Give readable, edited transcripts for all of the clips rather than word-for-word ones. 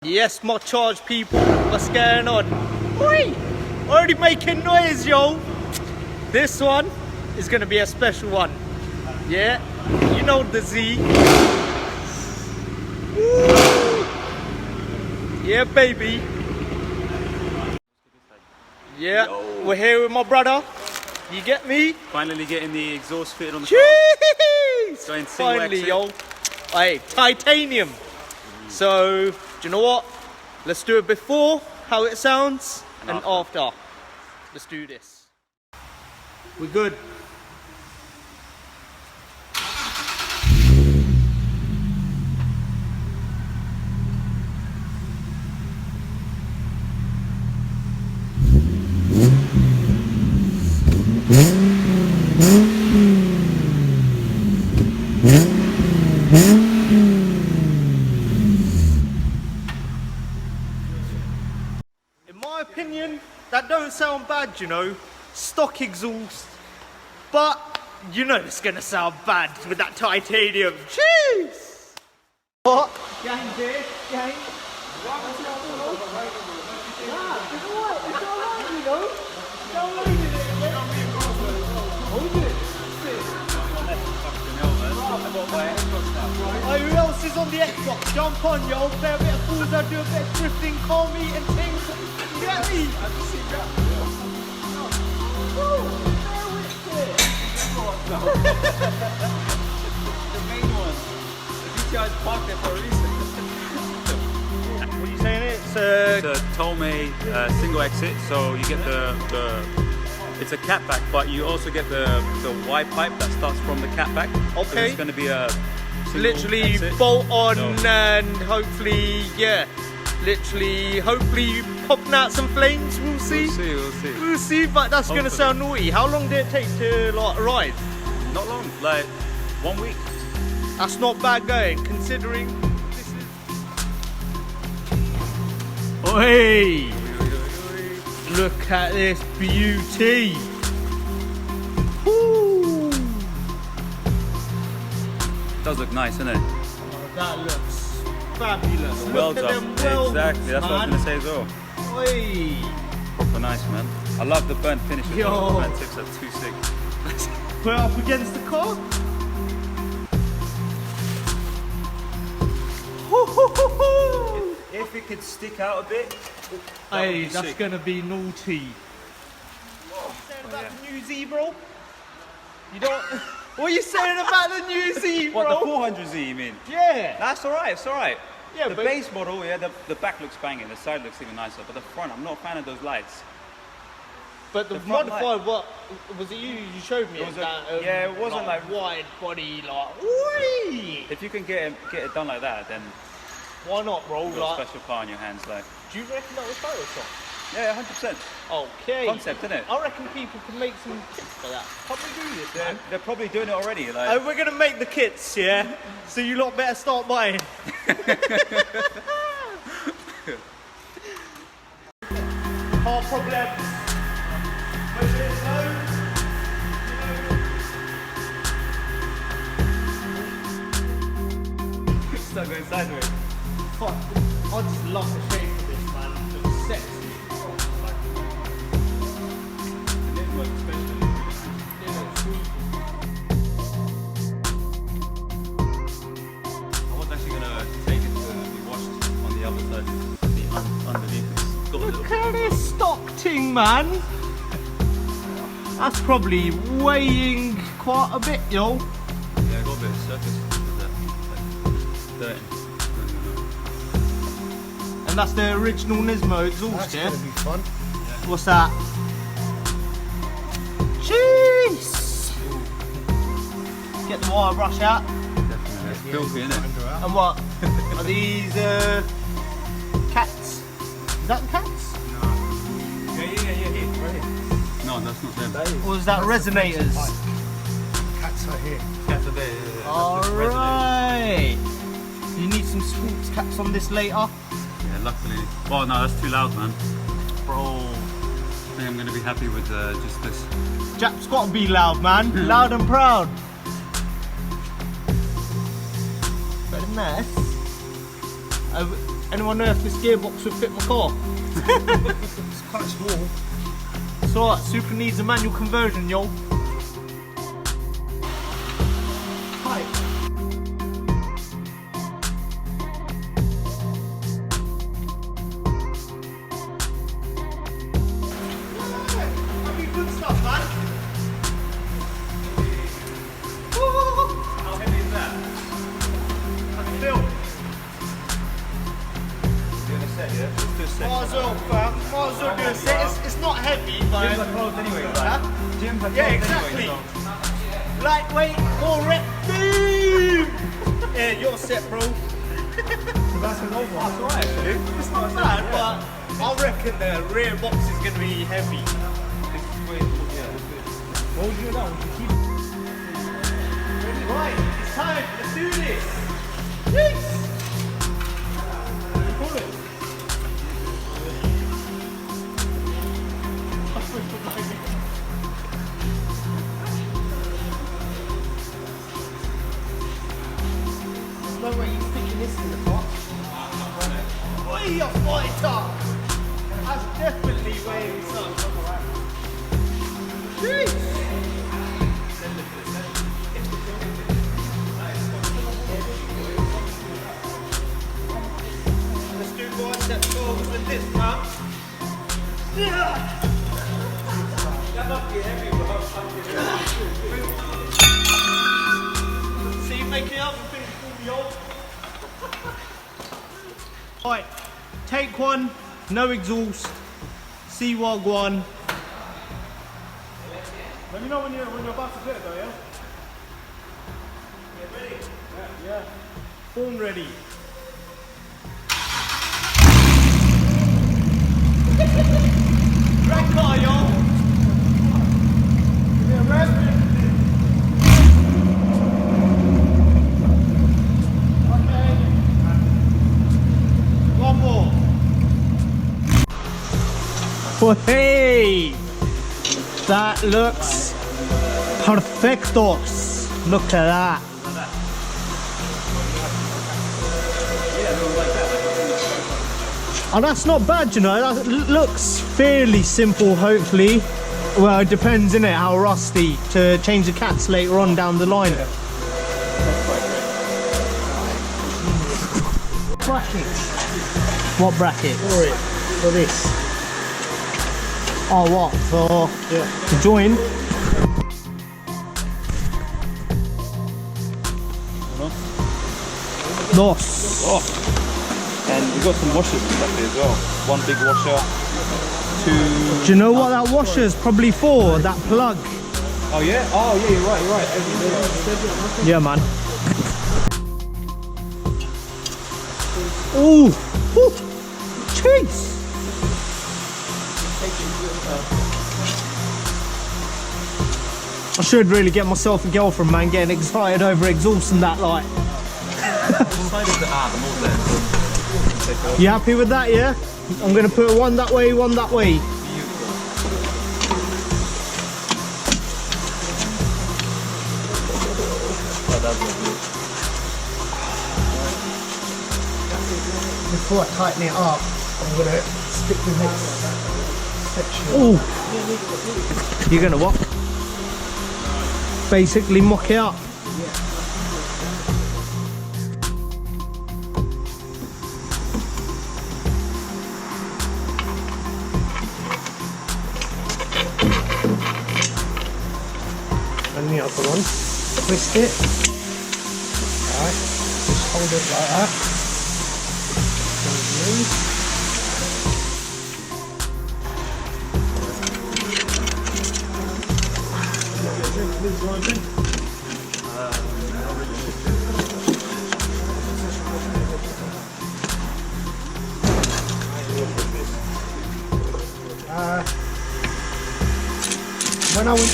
Yes, my charge people, what's going on? Oi! Already making noise, yo! This one is gonna be a special one. Yeah, you know the Z. Woo! Yeah, baby. Yeah, we're here with my brother. You get me? Finally getting the exhaust fitted on the car. Jeez! Going single Finally, exit. yo. Hey, titanium. So, do you know what? Let's do it before, how it sounds, and after. Let's do this. We're good. In my opinion, that don't sound bad, you know, stock exhaust, but you know it's gonna sound bad with that titanium. Jeez! What? Gang there, gang. Oh, who else is on the Xbox? Jump on, yo, play a bit of Forza, do a bit of drifting, call me and things. You get me? The main one. The DTI's parked there for a reason. What are you saying? It's a Tomei single exit, so you get it's a catback, but you also get the Y pipe that starts from the catback. Okay. So it's going to be a literally exit. bolt on and hopefully, yeah, literally, hopefully popping out some flames. We'll see. We'll see. We'll see, but that's gonna sound naughty. How long did it take to like arrive? Not long, like 1 week. That's not bad going, considering this is. Oi! Look at this beauty. Woo! Does look nice, doesn't it? Oh, that looks fabulous. Well Look at done. them welds, Exactly, that's what I was man. going to say as well. Oi! Proper nice, man. I love the burnt finish. Yo. The burnt tips are too sick. Put it up against the car. If it could stick out a bit. Hey, that's gonna be naughty. What are you saying about the new Z, bro? You don't. What are you saying about the new Z, bro? What, the 400Z you mean? Yeah. That's alright, it's alright. Yeah, the but base model, yeah, the back looks banging, the side looks even nicer, but the front, I'm not a fan of those lights. But the front modified, what was it? You showed me It was that. yeah, it wasn't like wide body, like. Oi! If you can get it done like that, then Why not, bro? you've got a Like, special car in your hands, like. do you reckon that was Photoshop? Yeah, 100%. Okay. Concept, isn't it? I reckon people can make some kits for that. Can't we do this, man? They're probably doing it already, like. And we're gonna make the kits, yeah? So you lot better start buying. Car problems. When there's no, Start going sideways. fuck. I just love the shape of this, man. It looks sexy. Nismo especially. I was actually gonna take it to be washed on the other side. The underneath it's got a little Look bit at of this stock ting, man. That's probably weighing quite a bit, yo. yeah, I got a bit of surface with that. Like, dirt. And that's the original Nismo exhaust, That's yeah? gonna be fun. What's that? Jeez! Get the wire brush out. Definitely. It's filthy, isn't it? And what? Are these cats? Is that the cats? Yeah. Right here. No, that's not them. Or is that resonators? Cats are here. Cats are there. Yeah, that's the resonators. Alright! You need some sports caps on this later. Yeah, luckily. Oh no, that's too loud, man. Bro, I think I'm gonna be happy with just this. Jap's gotta be loud, man. Loud and proud. But a mess. Anyone know if this gearbox would fit my car? It's quite small. It's alright, Super needs a manual conversion, yo. Hi. That'd be good stuff, man. How heavy is that? I can feel. Doing a set, yeah? Just do a set. Might as well, fam. Might as well do a set. It's not heavy, but... Gyms are closed anyway, like. Huh? Gyms are closed Yeah, exactly. anyway, so. Lightweight, more rep, boom! Yeah, you're set, bro. That's an old one. That's alright, actually. It's not bad, but I reckon the rear box is going to be heavy. What would you do with that one? Keep it. Right, it's time. Let's do this. Yes. Pull it. No way you're sticking this in the box. Way up, fighter! That's definitely way up. Jeez! Let's do bicep curls with this, man. Yeah! That must be heavy, bro. See you making up and finish for yo. Right, take one, no exhaust, C-Wag1. Let me know when you're about to do it though, yeah? Yeah, ready? Yeah. Phone ready. Red car, yo. Give me a red. One more. Well, hey, that looks perfectos. Look at that. Oh, that's not bad, you know. That looks fairly simple, hopefully. Well, it depends, innit, how rusty to change the cats later on down the line. Bracket. What bracket? For it. For this. Oh, what? For Yeah. to join? Dos. Oh. And we got some washers back there as well. One big washer, two. Do you know what that washer is probably for? That plug. Oh yeah? Oh yeah, you're right. Yeah, man. Ooh. Ooh. Jeez. I should really get myself a girlfriend, man, getting excited over exhaust and that, like. You happy with that, yeah? I'm gonna put one that way, one that way. Before I tighten it up, I'm gonna stick the next section. Ooh. You're gonna what? Basically mock it up. And the other one, twist it. Alright, just hold it like that. When I went to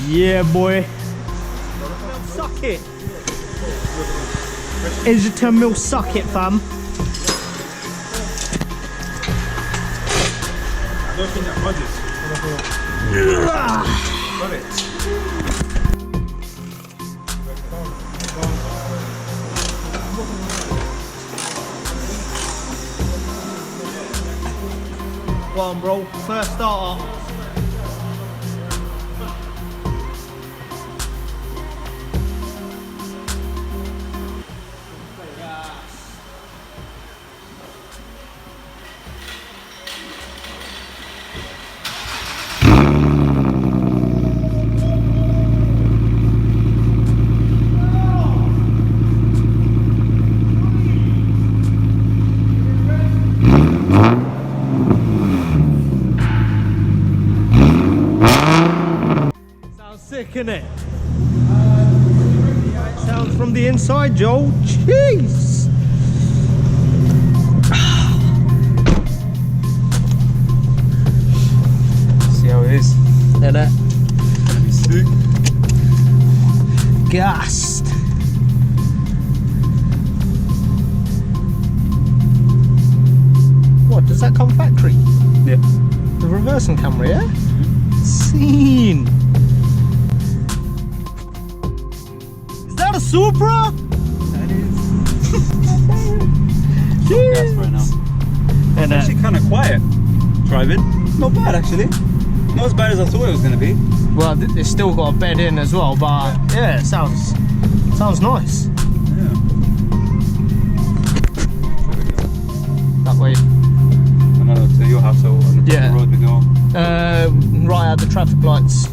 Yeah, boy. Suck it. Is your 10 mil suck it, fam? I don't think that budges. Got it. Go on, bro. First starter. Sick, innit? Sounds from the inside, Joel. Jeez. See how it is. Innit? Sick. Gassed. What, does that come factory? Yeah. The reversing camera, yeah? Scene. Is that a Supra? That is. Jeez. Gas right now. And Actually kind of quiet driving. Not bad actually. Not as bad as I thought it was going to be. well, it's still got a bed in as well, but yeah, it sounds nice. Yeah. That way. Another to your house, so on the Yeah. road we go. Right at the traffic lights.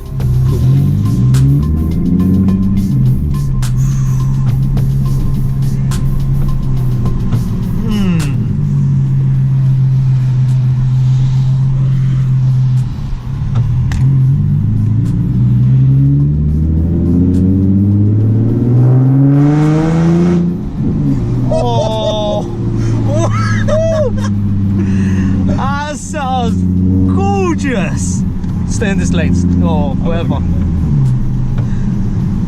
That sounds gorgeous. Stay in this lane or whatever.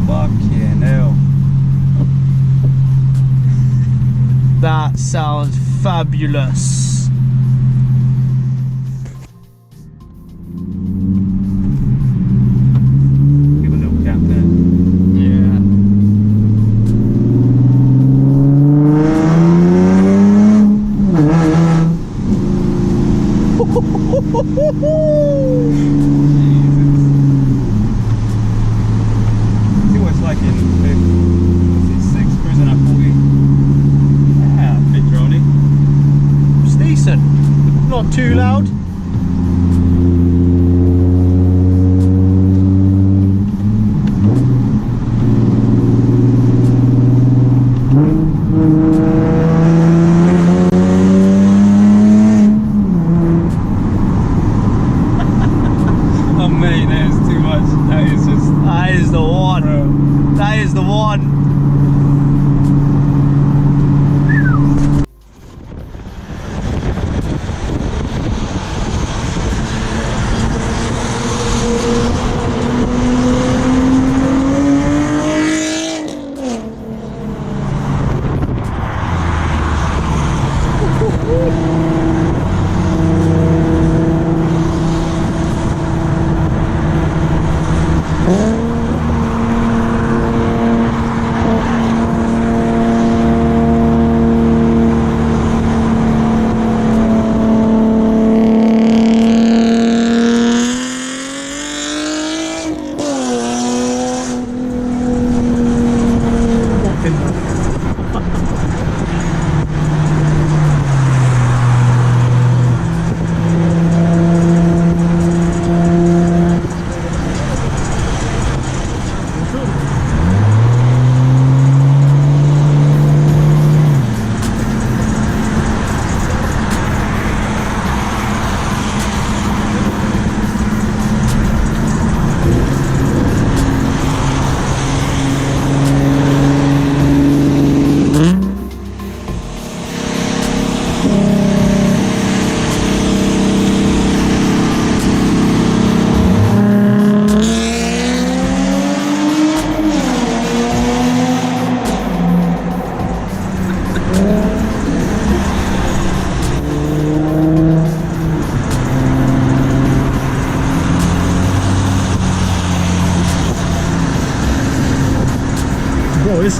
Fucking hell. That sounds fabulous. Give a little gap there. Yeah. See what it's like in 56 cruising at 40. Yeah, bit drony. It's decent. Not too loud. Oh mate, that is too much. That is just. That is the one. Bro. That is the one.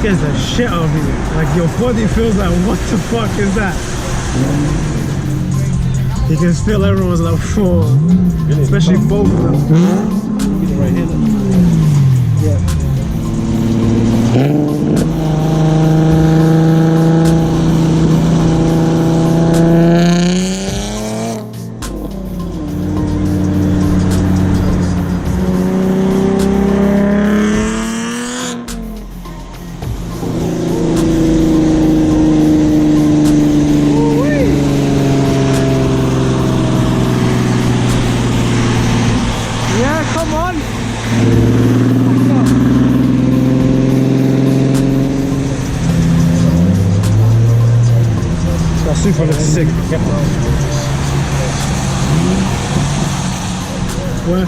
scares the shit out of you. Like your body feels like, what the fuck is that? You can feel everyone's like, whoa. Especially both of them. Right here. Yeah. Super looks sick. Where?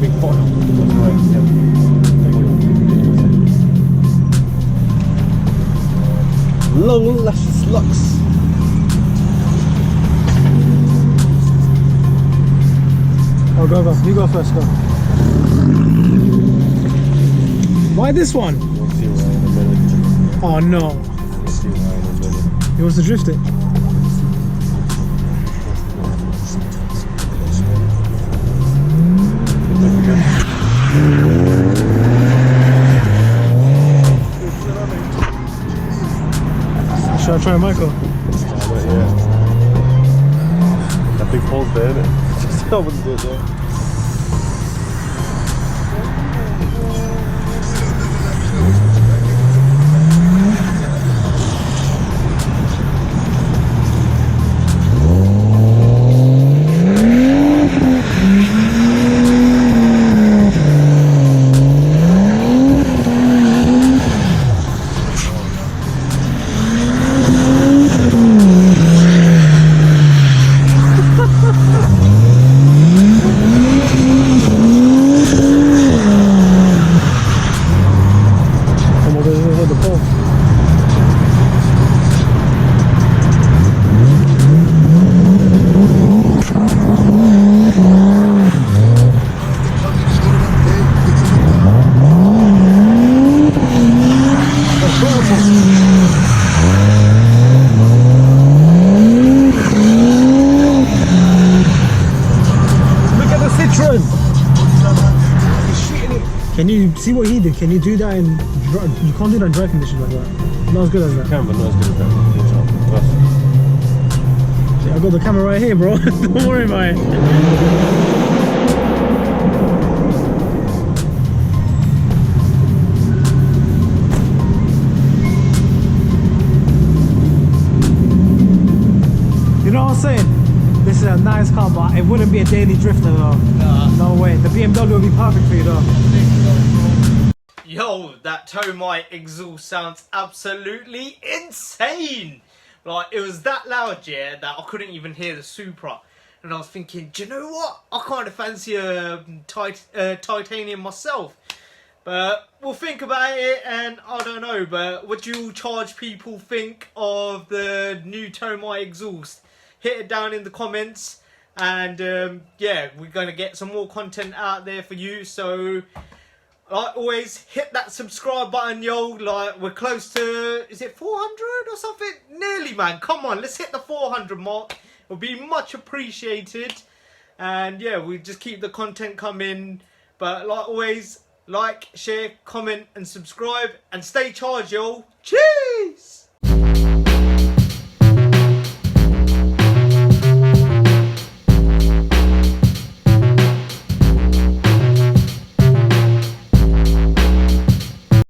Big pot. Long luscious locks. Oh, go. You go first, go. Why this one? We'll see why in a minute. Oh no. We'll see why in a minute. He wants to drift it. Should I try Michael? Yeah. That big hole's there, innit? I wouldn't do it there. Can you see what he did? Can you do that in you can't do that in dry conditions like that. Not as good as that. Can, but not as good as that. I got the camera right here, bro. Don't worry about it. You know what I'm saying? This is a nice car, but it wouldn't be a daily drifter though. No way. The BMW would be perfect for you though. Yo, that Tomeei exhaust sounds absolutely insane. Like, it was that loud, yeah, that I couldn't even hear the Supra. And I was thinking, do you know what? I kind of fancy a titanium myself. But we'll think about it, and I don't know. But what do you charge people think of the new Tomeei exhaust? Hit it down in the comments. And yeah, we're going to get some more content out there for you. So, like always, hit that subscribe button, yo. Like, we're close to, is it 400 or something? Nearly, man. Come on, let's hit the 400 mark. It'll be much appreciated. And yeah, we just keep the content coming. But like always, like, share, comment and subscribe. And stay charged, yo. Cheers!